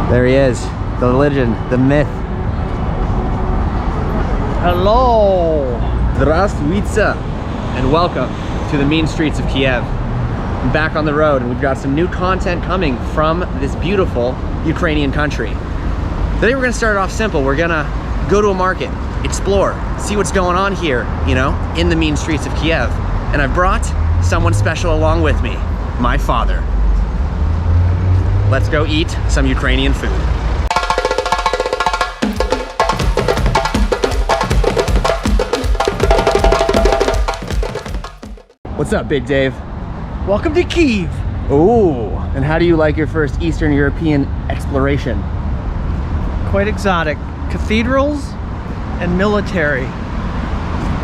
There he is, the legend, the myth. Hello! Здравствуйте! And welcome to the mean streets of Kiev. I'm back on the road and we've got some new content coming from this beautiful Ukrainian country. Today we're gonna start off simple. We're gonna go to a market, explore, see what's going on here, you know, in the mean streets of Kiev. And I brought someone special along with me, my father. Let's go eat some Ukrainian food. What's up, Big Dave? Welcome to Kiev. Ooh, and how do you like your first Eastern European exploration? Quite exotic. Cathedrals and military.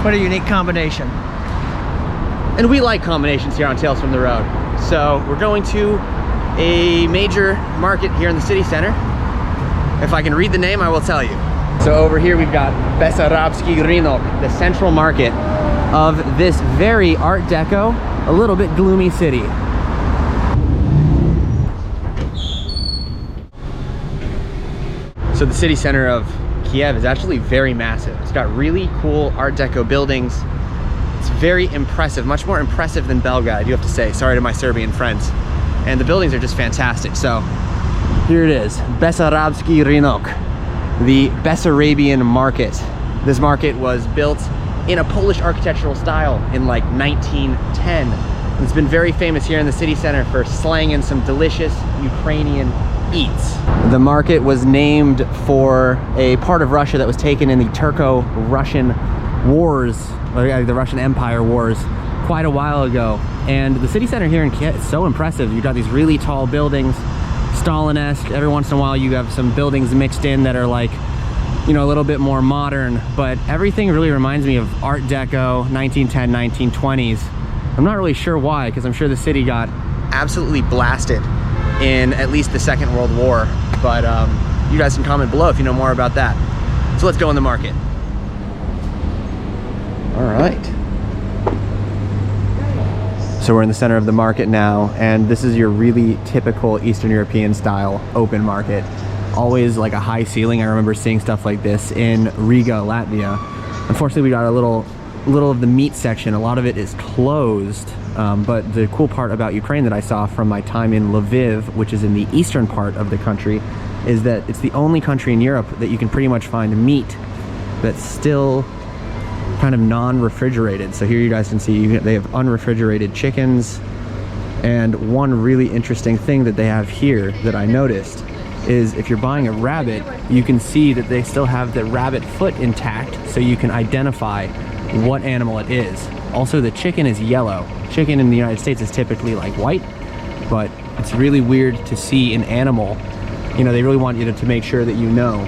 Quite a unique combination. And we like combinations here on Tales from the Road. So we're going to a major market here in the city center. If I can read the name, I will tell you. So over here we've got Besarabsky Rynok, the central market of this very Art Deco, a little bit gloomy city. So the city center of Kiev is actually very massive. It's got really cool Art Deco buildings. It's very impressive, much more impressive than Belgrade, I do have to say. Sorry to my Serbian friends. And the buildings are just fantastic. So here it is, Besarabsky Rynok, the Bessarabian market. This market was built in a Polish architectural style in like 1910. It's been very famous here in the city center for slanging some delicious Ukrainian eats. The market was named for a part of Russia that was taken in the Turco-Russian Wars, or the Russian Empire Wars, quite a while ago. And the city center here in Kiev is so impressive. You've got these really tall buildings, Stalin-esque. Every once in a while you have some buildings mixed in that are like, you know, a little bit more modern, but everything really reminds me of Art Deco, 1910, 1920s. I'm not really sure why, because I'm sure the city got absolutely blasted in at least the Second World War, but you guys can comment below if you know more about that. So let's go in the market. All right. So we're in the center of the market now, and this is your really typical Eastern European style open market. Always like a high ceiling. I remember seeing stuff like this in Riga, Latvia. Unfortunately, we got a little of the meat section. A lot of it is closed, but the cool part about Ukraine that I saw from my time in Lviv, which is in the eastern part of the country, is that it's the only country in Europe that you can pretty much find meat that's still kind of non-refrigerated. So here you guys can see they have unrefrigerated chickens. And one really interesting thing that they have here that I noticed is if you're buying a rabbit, you can see that they still have the rabbit foot intact, so you can identify what animal it is. Also, the chicken is yellow. Chicken in the United States is typically like white, but it's really weird to see an animal. You know, they really want you to make sure that you know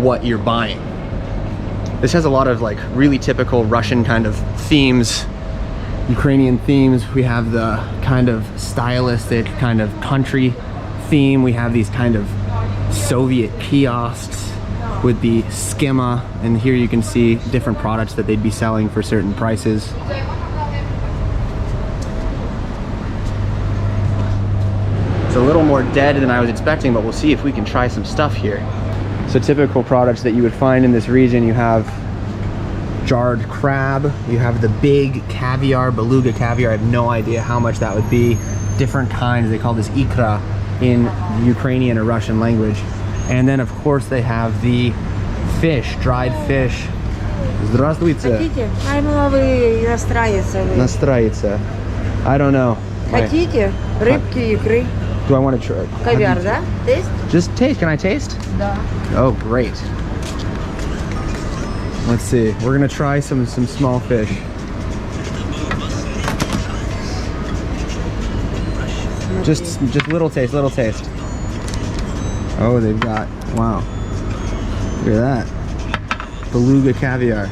what you're buying. This has a lot of like really typical Russian kind of themes, Ukrainian themes. We have the kind of stylistic kind of country theme. We have these kind of Soviet kiosks with the schema, and here you can see different products that they'd be selling for certain prices. It's a little more dead than I was expecting, but we'll see if we can try some stuff here. So typical products that you would find in this region, you have jarred crab, you have the big caviar, beluga caviar. I have no idea how much that would be. Different kinds, they call this ikra in Ukrainian or Russian language. And then of course they have the fish, dried fish. Здравствуйте. Хотите? Аймала вы настраиваться. Настраиваться. I don't know. Хотите? Рыбки, икры. Do I want to try? Caviar, да? Taste? Just taste. Can I taste? Да. Oh, great. Let's see. We're gonna try some small fish. Just little taste, little taste. Oh, they've got, wow. Look at that. Beluga caviar.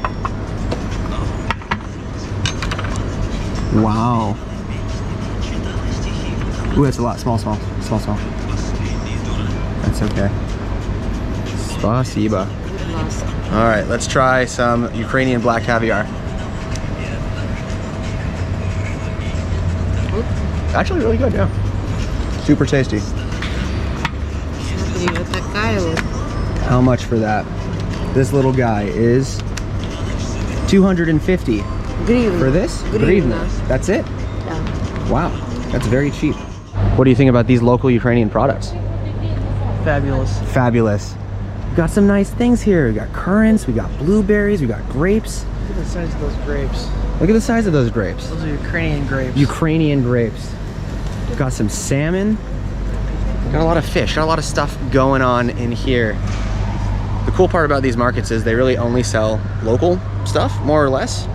Wow. Ooh, that's a lot. Small. That's okay. Spasiba. All right, let's try some Ukrainian black caviar. Actually really good, yeah. Super tasty. И вот такая вот. How much for that? This little guy is 250 Гривна. for this? Гривна. That's it? Да. Wow, that's very cheap. What do you think about these local Ukrainian products? Fabulous. Fabulous. We got some nice things here. We got currants, we got blueberries, we got grapes. Look at the size of those grapes. Look at the size of those grapes. Those are Ukrainian grapes. Ukrainian grapes. We've got some salmon. Got a lot of fish, got a lot of stuff going on in here. The cool part about these markets is they really only sell local stuff, more or less,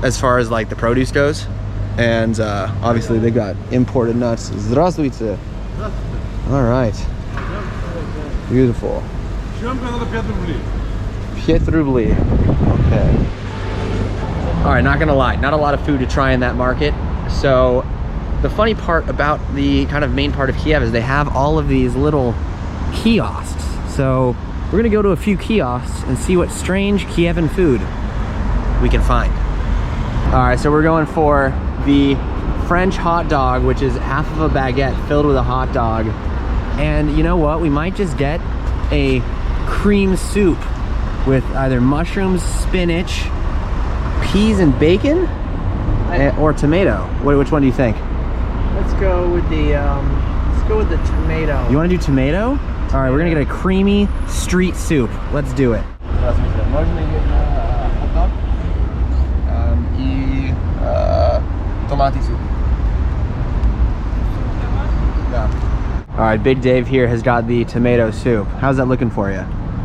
as far as like the produce goes. And obviously they got imported nuts. Здравствуйте. All right. Beautiful. 5 рублей. Okay. All right, not gonna lie, not a lot of food to try in that market. So the funny part about the kind of main part of Kiev is they have all of these little kiosks. So we're gonna go to a few kiosks and see what strange Kievan food we can find. All right, so we're going for the French hot dog, which is half of a baguette filled with a hot dog. And you know what? We might just get a cream soup with either mushrooms, spinach, peas and bacon, or tomato. Which one do you think? Let's go with the tomato. You want to do tomato? All right, we're gonna get a creamy street soup. Let's do it. All right, Big Dave here has got the tomato soup. How's that looking for you?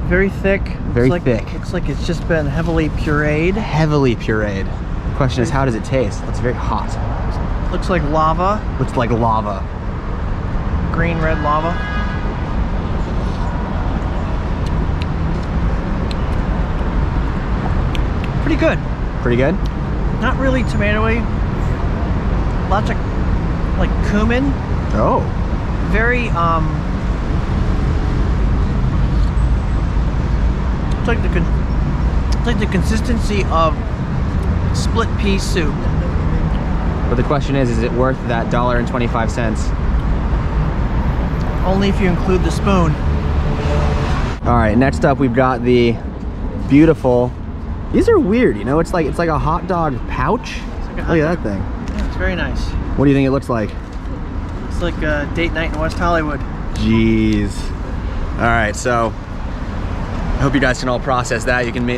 Very thick. Very Looks thick. Looks like it's just been heavily pureed. Heavily pureed. The question is, how does it taste? It's very hot. Looks like lava. Looks like lava. Green, red lava. Pretty good. Pretty good? Not really tomatoey. Lots of like cumin. Oh. Very it's like the consistency of split pea soup. But the question is it worth that $1.25? Only if you include the spoon. All right, next up we've got the beautiful, these are weird, you know, it's like a hot dog pouch. Like a hot Look at dog. that thing. Yeah, it's very nice. What do you think it looks like? It's like a date night in West Hollywood. Jeez. All right, so I hope you guys can all process that. You can,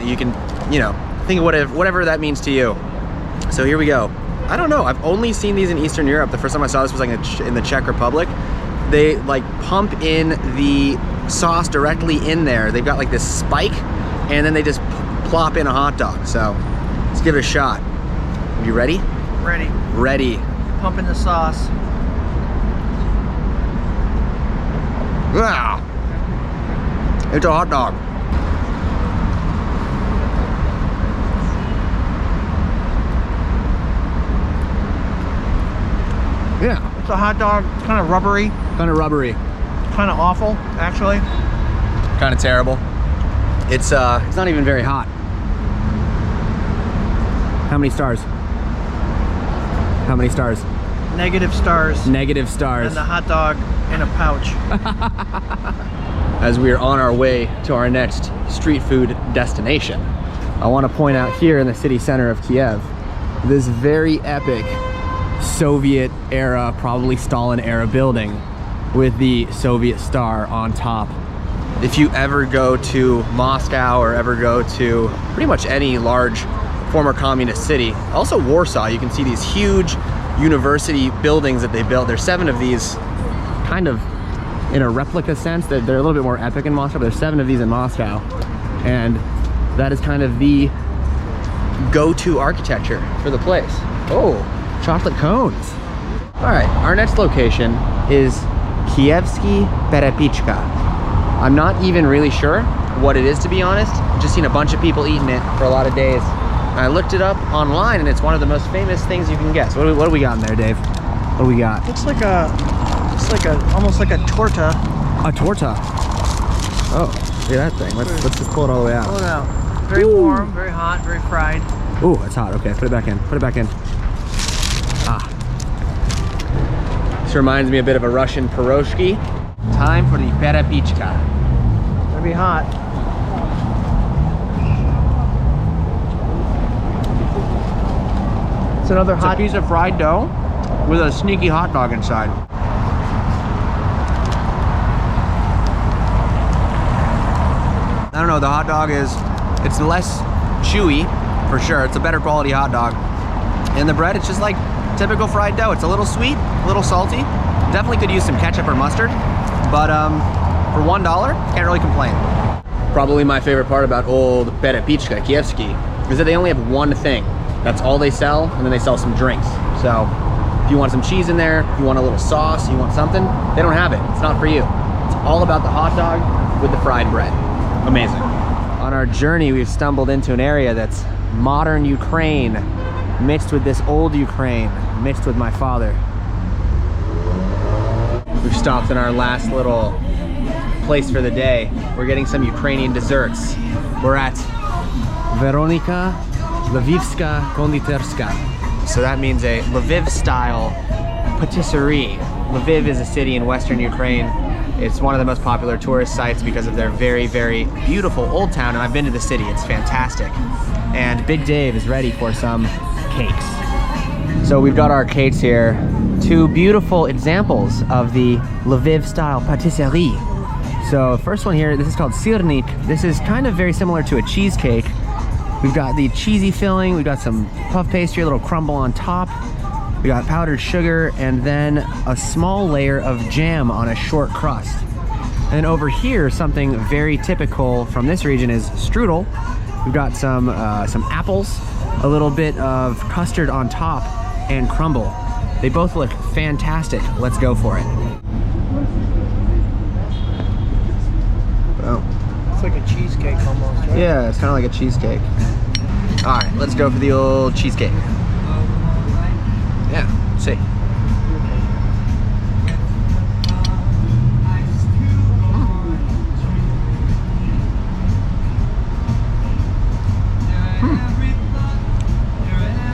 you know, think of whatever that means to you. So here we go. I don't know. I've only seen these in Eastern Europe. The first time I saw this was like in the Czech Republic. They like pump in the sauce directly in there. They've got like this spike, and then they just plop in a hot dog. So let's give it a shot. You ready? Ready. Ready. Pump in the sauce. Wow. It's a hot dog. Yeah. It's a hot dog. It's kind of rubbery. Kind of rubbery. Kind of awful, actually. Kind of terrible. It's not even very hot. How many stars? How many stars? Negative stars. Negative stars. And the hot dog in a pouch. As we are on our way to our next street food destination, I want to point out here in the city center of Kiev, this very epic Soviet era, probably Stalin era building with the Soviet star on top. If you ever go to Moscow or ever go to pretty much any large former communist city, also Warsaw, you can see these huge university buildings that they built. There's 7 of these, kind of in a replica sense. They're a little bit more epic in Moscow, but there's 7 of these in Moscow. And that is kind of the go-to architecture for the place. Oh, chocolate cones. All right, our next location is Kievsky Perepichka. I'm not even really sure what it is, to be honest. I've just seen a bunch of people eating it for a lot of days. I looked it up online, and it's one of the most famous things you can get. So what do we got in there, Dave? What do we got? Looks like almost like a torta. A torta. Oh, look at that thing. Let's just pull it all the way out. Pull it out. Very warm, very hot, very fried. Ooh, it's hot. Okay, put it back in. Put it back in. Ah. This reminds me a bit of a Russian pierogi. Time for the Perepichka. It'll be hot. It's another It's hot a piece of fried dough with a sneaky hot dog inside. I don't know, the hot dog it's less chewy, for sure. It's a better quality hot dog. And the bread, it's just like typical fried dough. It's a little sweet, a little salty. Definitely could use some ketchup or mustard, but for $1, can't really complain. Probably my favorite part about old Perepichka, Kievsky, is that they only have one thing. That's all they sell, and then they sell some drinks. So if you want some cheese in there, if you want a little sauce, you want something, they don't have it. It's not for you. It's all about the hot dog with the fried bread. Amazing. On our journey, we've stumbled into an area that's modern Ukraine, mixed with this old Ukraine, mixed with my father. We've stopped in our last little place for the day. We're getting some Ukrainian desserts. We're at Veronika Lvivska Konditerska. So that means a Lviv-style patisserie. Lviv is a city in western Ukraine. It's one of the most popular tourist sites because of their very, very beautiful old town, and I've been to the city. It's fantastic. And Big Dave is ready for some cakes. So we've got our cakes here. Two beautiful examples of the Lviv-style patisserie. So first one here, this is called sirnik. This is kind of very similar to a cheesecake. We've got the cheesy filling, we've got some puff pastry, a little crumble on top. We got powdered sugar and then a small layer of jam on a short crust. And then over here, something very typical from this region is strudel. We've got some apples, a little bit of custard on top, and crumble. They both look fantastic. Let's go for it. Oh. It's like a cheesecake almost, right? Yeah, it's kind of like a cheesecake. All right, let's go for the old cheesecake. Yeah, let's see.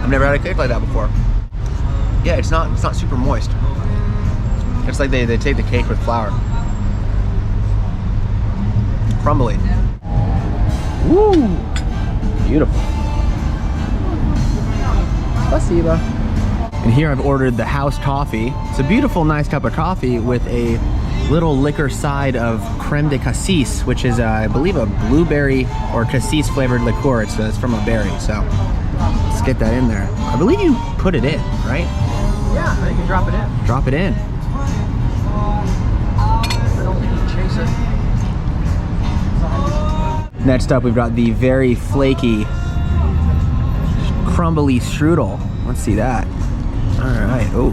I've never had a cake like that before. Yeah, it's not super moist. It's like they take the cake with flour. Crumbly. Woo! Beautiful. Spasiba. And here I've ordered the house coffee. It's a beautiful, nice cup of coffee with a little liquor side of creme de cassis, which is, I believe, a blueberry or cassis flavored liqueur. It's from a berry, so let's get that in there. I believe you put it in, right? Yeah, you can drop it in. Drop it in. I don't think you can chase it. Next up, we've got the very flaky, crumbly strudel. Let's see that. All right. Oh,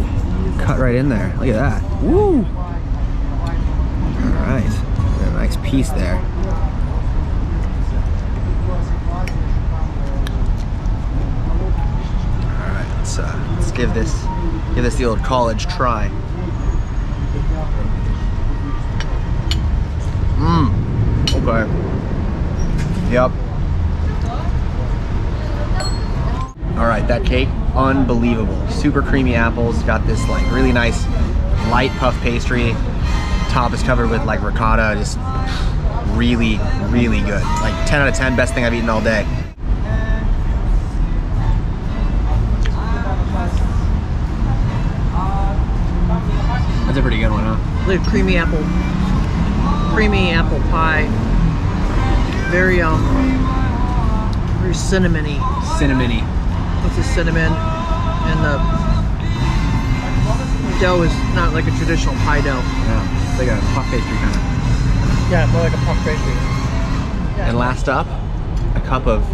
cut right in there. Look at that. Woo! All right. Got a nice piece there. All right. Let's give this the old college try. Okay. Yep. All right, that cake, unbelievable. Super creamy apples, got this like really nice light puff pastry. Top is covered with like ricotta, just really, really good. Like 10 out of 10, best thing I've eaten all day. That's a pretty good one, huh? The creamy apple pie. Very very cinnamony. Cinnamony. Lots of cinnamon, and the dough is not like a traditional pie dough. Yeah, it's like a puff pastry kind of. Yeah, more like a puff pastry. And last up, a cup of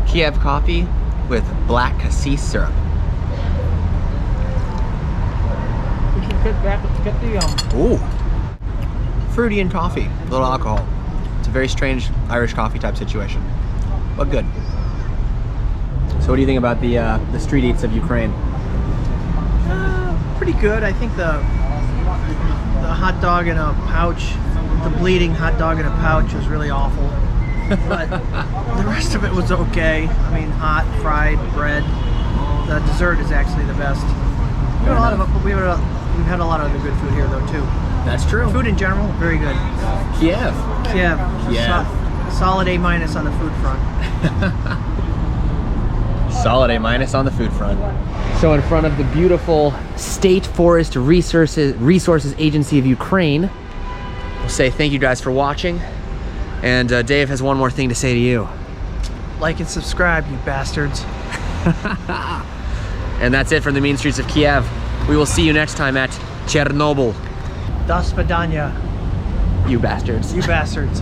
Kiev coffee with black cassis syrup. We should get the Ooh, fruity and coffee, a little alcohol. It's a very strange Irish coffee type situation, but good. So what do you think about the street eats of Ukraine? pretty good. I think the hot dog in a pouch, the bleeding hot dog in a pouch was really awful. But the rest of it was okay. I mean, hot, fried, bread. The dessert is actually the best. We've had a lot of other good food here though too. That's true. Food in general, very good. Kiev. Kiev. Yeah. Solid A- on the food front. Solid A- on the food front. So in front of the beautiful State Forest Resources Agency of Ukraine, we'll say thank you guys for watching. And Dave has one more thing to say to you. Like and subscribe, you bastards. And that's it from the mean streets of Kiev. We will see you next time at Chernobyl. Das Spadanya, You bastards. you bastards.